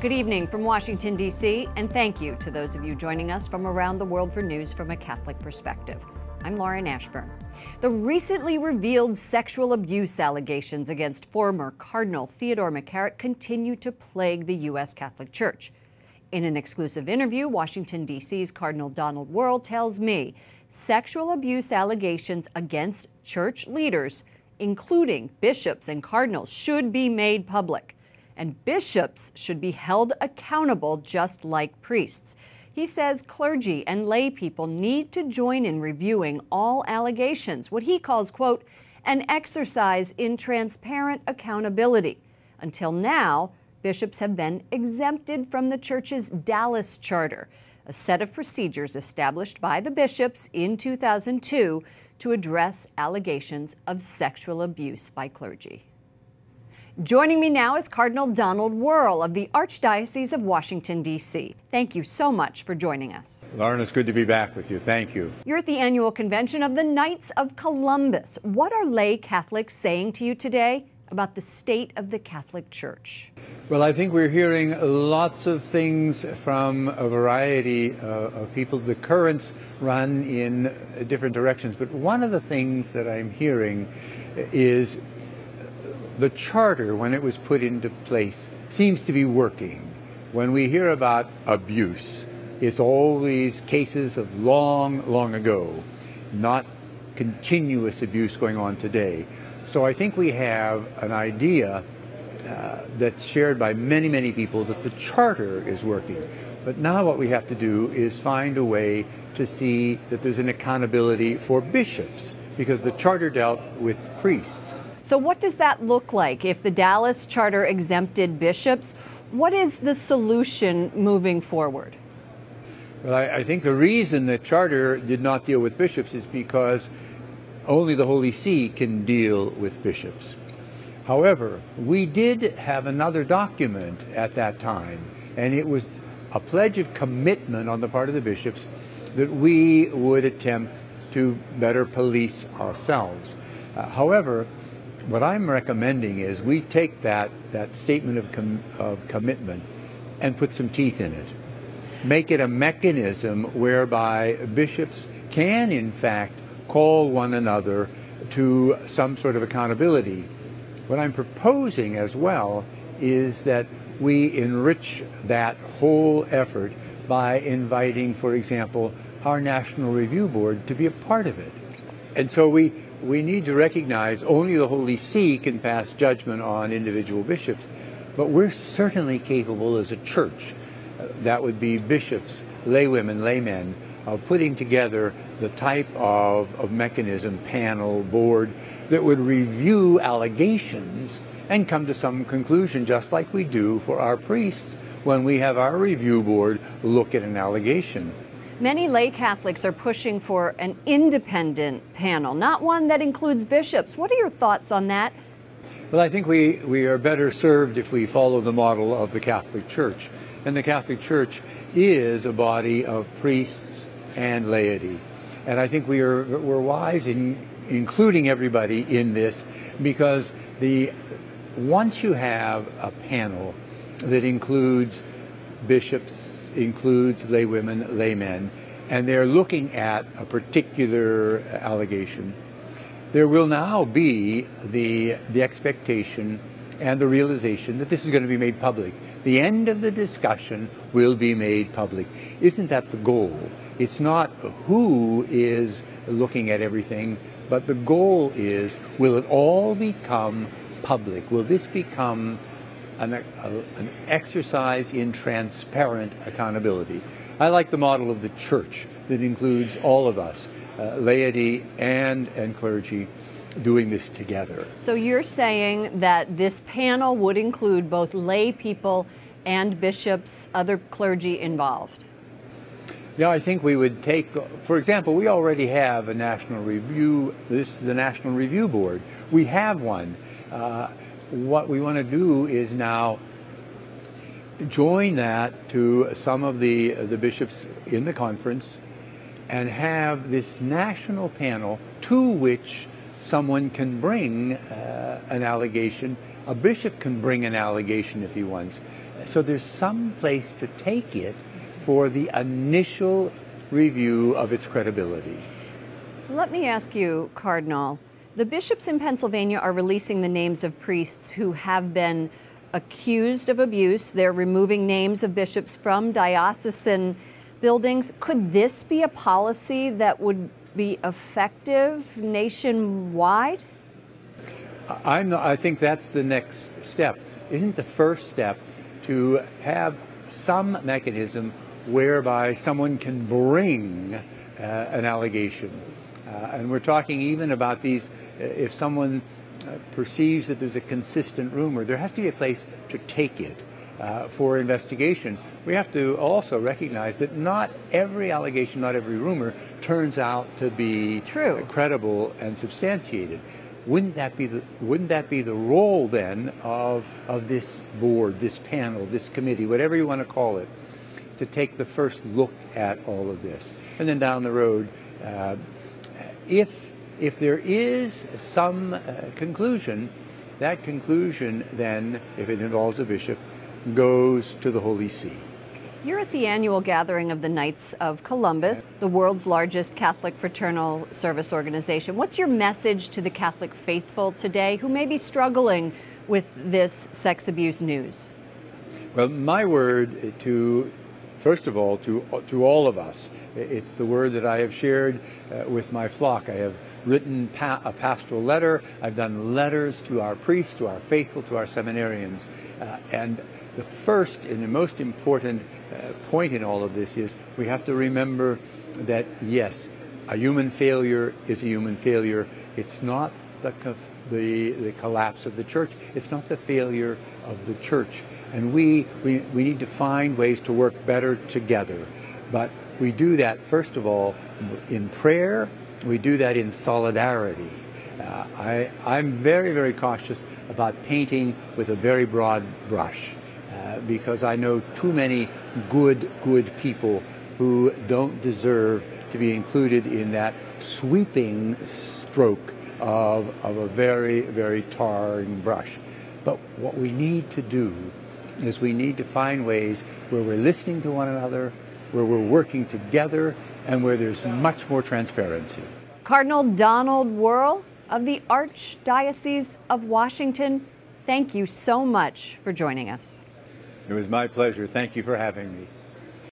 Good evening from Washington, D.C., and thank you to those of you joining us from around the world for news from a Catholic perspective. I'm Lauren Ashburn. The recently revealed sexual abuse allegations against former Cardinal Theodore McCarrick continue to plague the U.S. Catholic Church. In an exclusive interview, Washington, D.C.'s Cardinal Donald Wuerl tells me sexual abuse allegations against church leaders, including bishops and cardinals, should be made public. And bishops should be held accountable just like priests. He says clergy and lay people need to join in reviewing all allegations, what he calls, quote, an exercise in transparent accountability. Until now, bishops have been exempted from the church's Dallas Charter, a set of procedures established by the bishops in 2002 to address allegations of sexual abuse by clergy. Joining me now is Cardinal Donald Wuerl of the Archdiocese of Washington, D.C. Thank you so much for joining us. Lauren, it's good to be back with you. Thank you. You're at the annual convention of the Knights of Columbus. What are lay Catholics saying to you today about the state of the Catholic Church? Well, I think we're hearing lots of things from a variety of people. The currents run in different directions, but one of the things that I'm hearing is the charter, when it was put into place, seems to be working. When we hear about abuse, it's always cases of long ago, not continuous abuse going on today. So I think we have an idea that's shared by many people that the charter is working. But now what we have to do is find a way to see that there's an accountability for bishops, because the charter dealt with priests. So what does that look like? If the Dallas Charter exempted bishops, what is the solution moving forward? Well, I think the reason the charter did not deal with bishops is because only the Holy See can deal with bishops. However, we did have another document at that time, and it was a pledge of commitment on the part of the bishops that we would attempt to better police ourselves. However, what I'm recommending is we take that statement of commitment and put some teeth in it. Make it a mechanism whereby bishops can, in fact, call one another to some sort of accountability. What I'm proposing as well is that we enrich that whole effort by inviting, for example, our National Review Board to be a part of it. And so we need to recognize only the Holy See can pass judgment on individual bishops, but we're certainly capable as a church, that would be bishops, laywomen, laymen, of putting together the type of mechanism, panel, board, that would review allegations and come to some conclusion, just like we do for our priests when we have our review board look at an allegation. Many lay Catholics are pushing for an independent panel, not one that includes bishops. What are your thoughts on that? Well, I think we are better served if we follow the model of the Catholic Church. And the Catholic Church is a body of priests and laity. And I think we're wise in including everybody in this, because once you have a panel that includes bishops, includes laywomen, laymen, and they're looking at a particular allegation, there will now be the expectation and the realization that this is going to be made public. The end of the discussion will be made public. Isn't that the goal? It's not who is looking at everything, but the goal is, will it all become public? Will this become an exercise in transparent accountability? I like the model of the church that includes all of us, laity and clergy, doing this together. So you're saying that this panel would include both lay people and bishops, other clergy involved? Yeah, I think we would take, for example, we already have a national review. This is the National Review Board. We have one. What we want to do is now join that to some of the bishops in the conference and have this national panel to which someone can bring an allegation. A bishop can bring an allegation if he wants. So there's some place to take it for the initial review of its credibility. Let me ask you, Cardinal, the bishops in Pennsylvania are releasing the names of priests who have been accused of abuse. They're removing names of bishops from diocesan buildings. Could this be a policy that would be effective nationwide? I think that's the next step. Isn't the first step to have some mechanism whereby someone can bring an allegation? And we're talking even about these, if someone perceives that there's a consistent rumor, there has to be a place to take it for investigation. We have to also recognize that not every allegation, not every rumor turns out to be true, credible and substantiated. Wouldn't that be the role then of this board, this panel, this committee, whatever you want to call it, to take the first look at all of this? And then down the road, if there is some conclusion, that conclusion then, if it involves a bishop, goes to the Holy See. You're at the annual gathering of the Knights of Columbus, the world's largest Catholic fraternal service organization. What's your message to the Catholic faithful today who may be struggling with this sex abuse news? Well, my word first of all, to all of us, it's the word that I have shared with my flock. I have written a pastoral letter. I've done letters to our priests, to our faithful, to our seminarians. And the first and the most important point in all of this is we have to remember that, yes, a human failure is a human failure. It's not the collapse of the church. It's not the failure of the church. And we need to find ways to work better together. But we do that, first of all, in prayer. We do that in solidarity. I'm very, very cautious about painting with a very broad brush because I know too many good people who don't deserve to be included in that sweeping stroke of a very, very tarring brush. But what we need to do is we need to find ways where we're listening to one another, where we're working together, and where there's much more transparency. Cardinal Donald Wuerl of the Archdiocese of Washington, thank you so much for joining us. It was my pleasure. Thank you for having me.